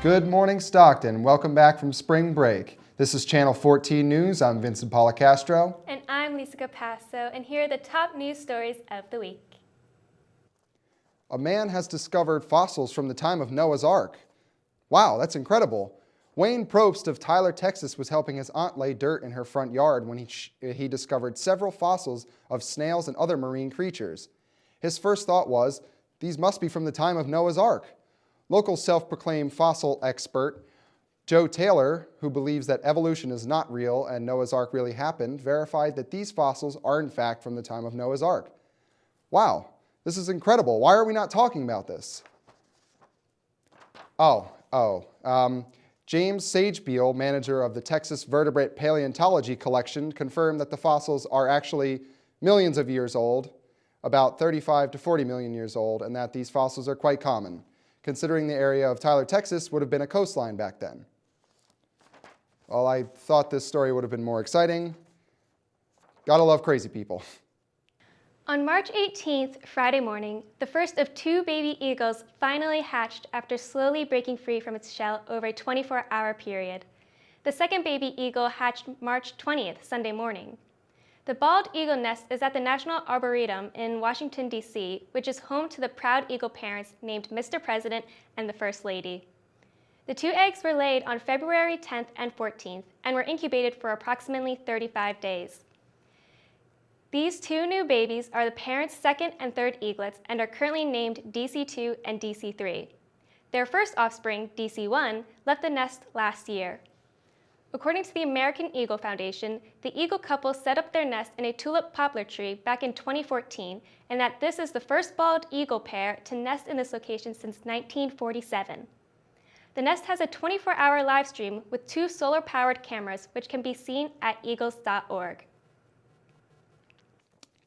Good morning, Stockton. Welcome back from spring break. This is Channel 14 News. I'm Vincent Policastro. And I'm Lisa Capasso, and here are the top news stories of the week. A man has discovered fossils from the time of Noah's Ark. Wow, that's incredible. Wayne Probst of Tyler, Texas was helping his aunt lay dirt in her front yard when he discovered several fossils of snails and other marine creatures. His first thought was, these must be from the time of Noah's Ark. Local self-proclaimed fossil expert Joe Taylor, who believes that evolution is not real and Noah's Ark really happened, verified that these fossils are in fact from the time of Noah's Ark. Wow, this is incredible. Why are we not talking about this? James Sagebeal, manager of the Texas Vertebrate Paleontology Collection, confirmed that the fossils are actually millions of years old, about 35 to 40 million years old, and that these fossils are quite common, considering the area of Tyler, Texas would have been a coastline back then. Well, I thought this story would have been more exciting. Gotta love crazy people. On March 18th, Friday morning, the first of two baby eagles finally hatched after slowly breaking free from its shell over a 24-hour period. The second baby eagle hatched March 20th, Sunday morning. The bald eagle nest is at the National Arboretum in Washington, D.C., which is home to the proud eagle parents named Mr. President and the First Lady. The two eggs were laid on February 10th and 14th and were incubated for approximately 35 days. These two new babies are the parents' second and third eaglets and are currently named DC2 and DC3. Their first offspring, DC1, left the nest last year. According to the American Eagle Foundation, the eagle couple set up their nest in a tulip poplar tree back in 2014, and that this is the first bald eagle pair to nest in this location since 1947. The nest has a 24-hour live stream with two solar-powered cameras, which can be seen at eagles.org.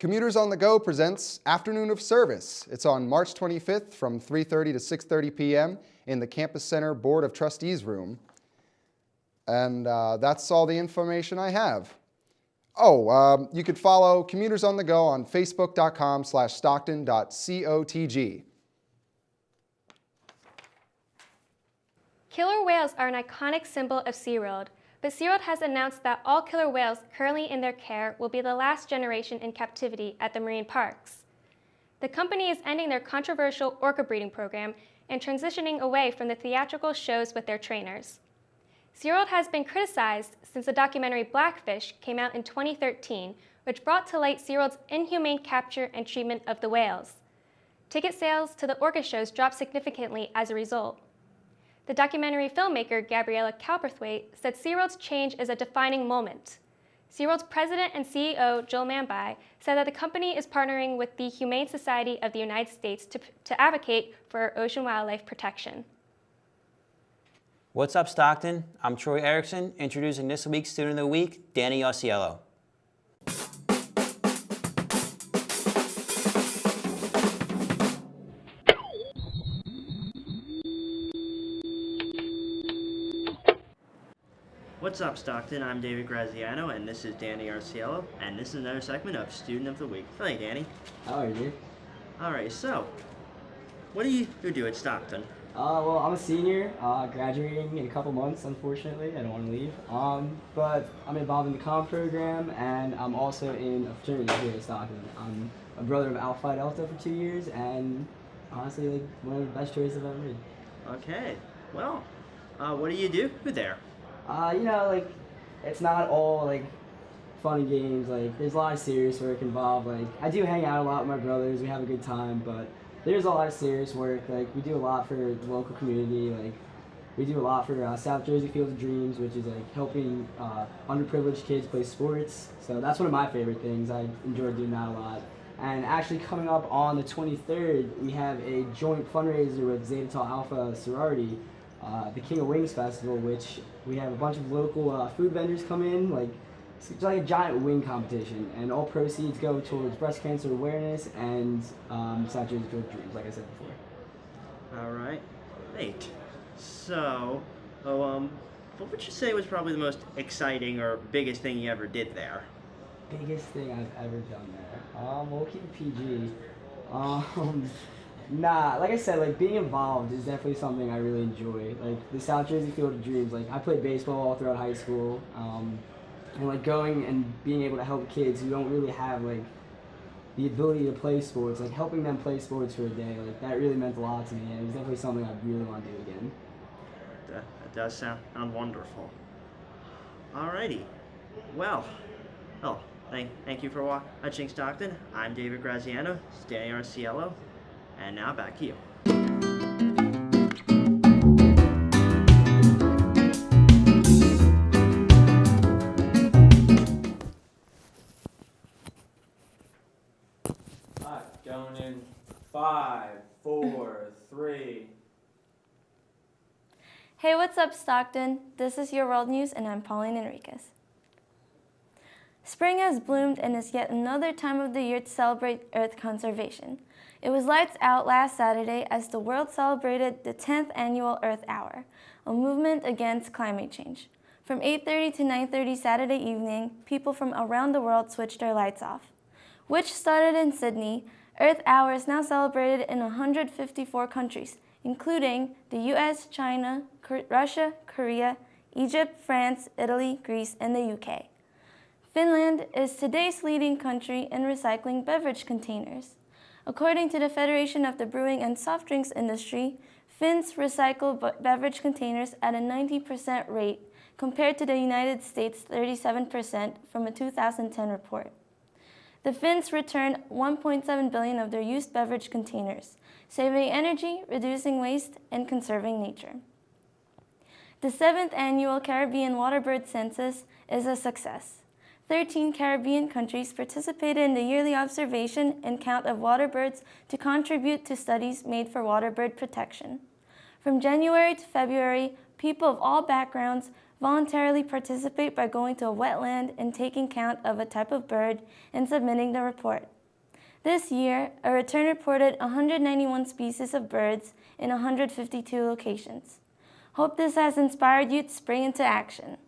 Commuters on the Go presents Afternoon of Service. It's on March 25th from 3:30 to 6:30 p.m. in the Campus Center Board of Trustees room. And that's all the information I have. You could follow Commuters on the Go on facebook.com/stockton.cotg. Killer whales are an iconic symbol of SeaWorld, but SeaWorld has announced that all killer whales currently in their care will be the last generation in captivity at the marine parks. The company is ending their controversial orca breeding program and transitioning away from the theatrical shows with their trainers. SeaWorld has been criticized since the documentary Blackfish came out in 2013, which brought to light SeaWorld's inhumane capture and treatment of the whales. Ticket sales to the orca shows dropped significantly as a result. The documentary filmmaker Gabriella Cowperthwaite said SeaWorld's change is a defining moment. SeaWorld's president and CEO, Joel Manby, said that the company is partnering with the Humane Society of the United States to advocate for ocean wildlife protection. What's up, Stockton? I'm Troy Erickson, introducing this week's Student of the Week, Danny Osceola. What's up, Stockton? I'm David Graziano, and this is Danny Arciello, and this is another segment of Student of the Week. Hi, Danny. How are you? Alright, so, what do you do at Stockton? Well, I'm a senior, graduating in a couple months, unfortunately. I don't want to leave. But I'm involved in the comm program, and I'm also in a fraternity here at Stockton. I'm a brother of Alpha Delta for 2 years, and honestly, like, one of the best choices I've ever made. Okay, well, what do you do there? It's not all, fun and games. There's a lot of serious work involved. I do hang out a lot with my brothers. We have a good time, but there's a lot of serious work. We do a lot for the local community. We do a lot for South Jersey Field of Dreams, which is, helping underprivileged kids play sports. So that's one of my favorite things. I enjoy doing that a lot. And actually coming up on the 23rd, we have a joint fundraiser with Zeta Tau Alpha Sorority, the King of Wings Festival, which we have a bunch of local food vendors come in. It's like a giant wing competition, and all proceeds go towards breast cancer awareness and South Jersey Field of Dreams, like I said before. All right, great. So, what would you say was probably the most exciting or biggest thing you ever did there? Biggest thing I've ever done there? We'll keep it PG. Nah, like I said, like being involved is definitely something I really enjoy. Like the South Jersey Field of Dreams, like I played baseball all throughout high school, and like going and being able to help kids who don't really have like the ability to play sports, like helping them play sports for a day, like that really meant a lot to me, and it was definitely something I really want to do again. That does sound wonderful. Alrighty. Well, thank you for watching Stockton. I'm David Graziano, standing on Cielo, and now back to you. Going in 5, 4, 3. Hey, what's up, Stockton? This is your World News, and I'm Pauline Enriquez. Spring has bloomed and is yet another time of the year to celebrate Earth conservation. It was lights out last Saturday as the world celebrated the 10th annual Earth Hour, a movement against climate change. From 8:30 to 9:30 Saturday evening, people from around the world switched their lights off. Which started in Sydney, Earth Hour is now celebrated in 154 countries, including the US, China, Russia, Korea, Egypt, France, Italy, Greece, and the UK. Finland is today's leading country in recycling beverage containers. According to the Federation of the Brewing and Soft Drinks Industry, Finns recycle beverage containers at a 90% rate compared to the United States' 37% from a 2010 report. The Finns returned 1.7 billion of their used beverage containers, saving energy, reducing waste, and conserving nature. The 7th annual Caribbean Waterbird Census is a success. 13 Caribbean countries participated in the yearly observation and count of waterbirds to contribute to studies made for waterbird protection. From January to February, people of all backgrounds voluntarily participate by going to a wetland and taking count of a type of bird and submitting the report. This year, a return reported 191 species of birds in 152 locations. Hope this has inspired you to spring into action.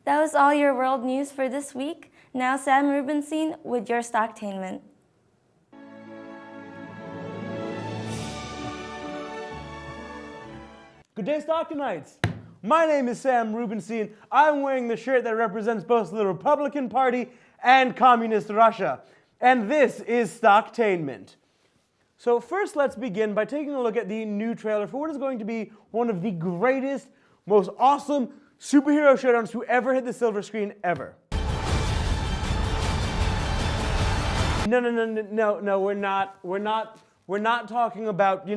That was all your world news for this week. Now Sam Rubenstein with your Stocktainment. Good day, Stocktonites. My name is Sam Rubenstein. I'm wearing the shirt that represents both the Republican Party and Communist Russia. And this is Stocktainment. So first, let's begin by taking a look at the new trailer for what is going to be one of the greatest, most awesome superhero showdowns to ever hit the silver screen ever. No, we're not talking about,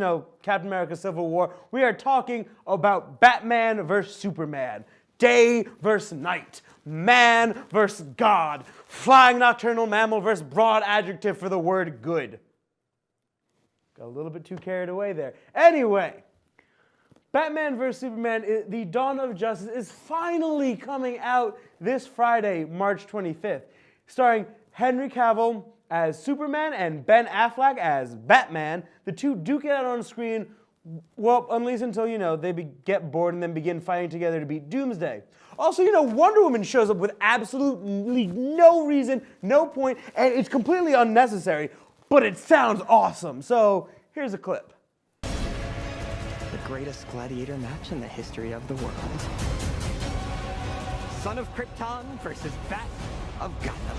Captain America Civil War. We are talking about Batman versus Superman. Day versus night. Man versus God. Flying nocturnal mammal versus broad adjective for the word good. Got a little bit too carried away there. Anyway, Batman vs. Superman, The Dawn of Justice is finally coming out this Friday, March 25th, starring Henry Cavill as Superman and Ben Affleck as Batman. The two duke it out on screen, well, at least until, they get bored and then begin fighting together to beat Doomsday. Also, Wonder Woman shows up with absolutely no reason, no point, and it's completely unnecessary, but it sounds awesome. So, here's a clip. The greatest gladiator match in the history of the world. Son of Krypton versus Bat of Gotham.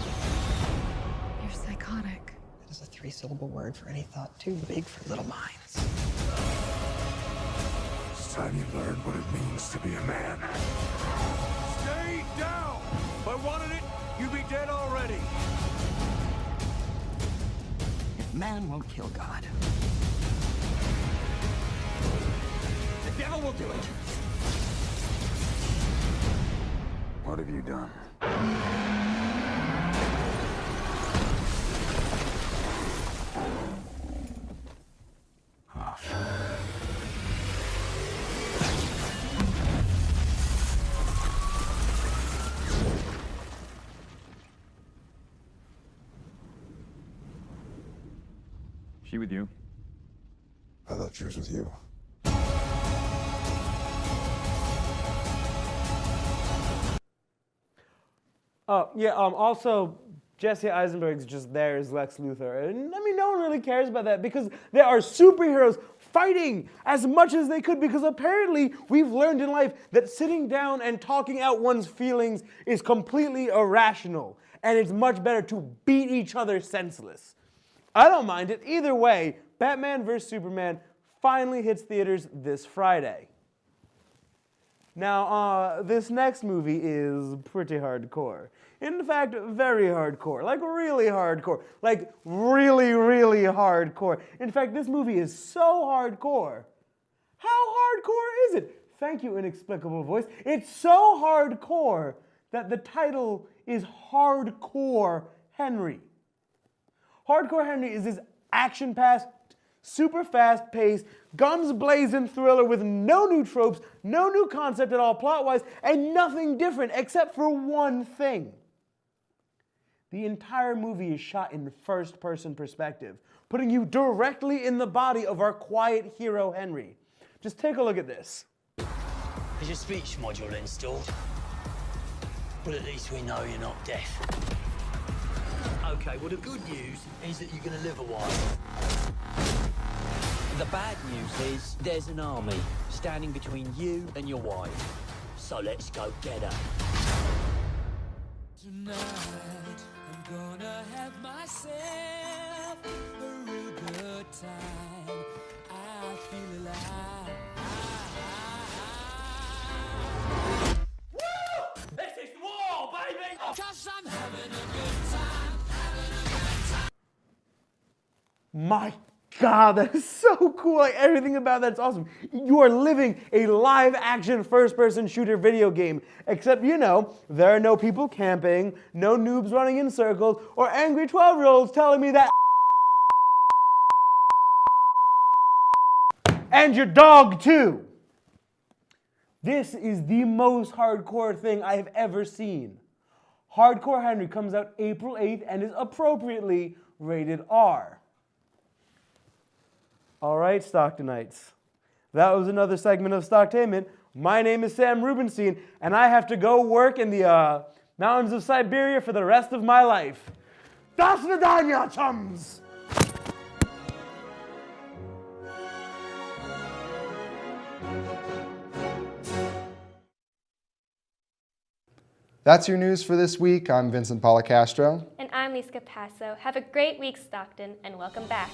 You're psychotic. That is a 3-syllable word for any thought too big for little minds. It's time you learn what it means to be a man. Stay down! If I wanted it, you'd be dead already. If man won't kill God, the devil will do it. What have you done? She with you? I thought she was with you. Also, Jesse Eisenberg's just there as Lex Luthor. And I mean, no one really cares about that because there are superheroes fighting as much as they could, because apparently we've learned in life that sitting down and talking out one's feelings is completely irrational, and it's much better to beat each other senseless. I don't mind it. Either way, Batman vs. Superman finally hits theaters this Friday. Now, this next movie is pretty hardcore. In fact, very hardcore. Like really hardcore. Like really, really hardcore. In fact, this movie is so hardcore. How hardcore is it? Thank you, inexplicable voice. It's so hardcore that the title is Hardcore Henry. Hardcore Henry is this action-packed, super fast-paced, guns-blazing thriller with no new tropes, no new concept at all plot-wise, and nothing different except for one thing. The entire movie is shot in first-person perspective, putting you directly in the body of our quiet hero, Henry. Just take a look at this. Is your speech module installed? Well, at least we know you're not deaf. Okay, well, the good news is that you're going to live a while. The bad news is there's an army standing between you and your wife. So let's go get her. Tonight, I'm gonna have myself a real good time. I feel alive. Woo! This is war, baby! 'Cause I'm having a good time, having a good time. My God, that is so cool. Like, everything about that's awesome. You are living a live-action first-person shooter video game. Except, you know, there are no people camping, no noobs running in circles, or angry 12-year-olds telling me that and your dog, too. This is the most hardcore thing I have ever seen. Hardcore Henry comes out April 8th and is appropriately rated R. All right, Stocktonites. That was another segment of Stocktainment. My name is Sam Rubenstein, and I have to go work in the mountains of Siberia for the rest of my life. Das Vidanya, chums! That's your news for this week. I'm Vincent Policastro. And I'm Lisa Passo. Have a great week, Stockton, and welcome back.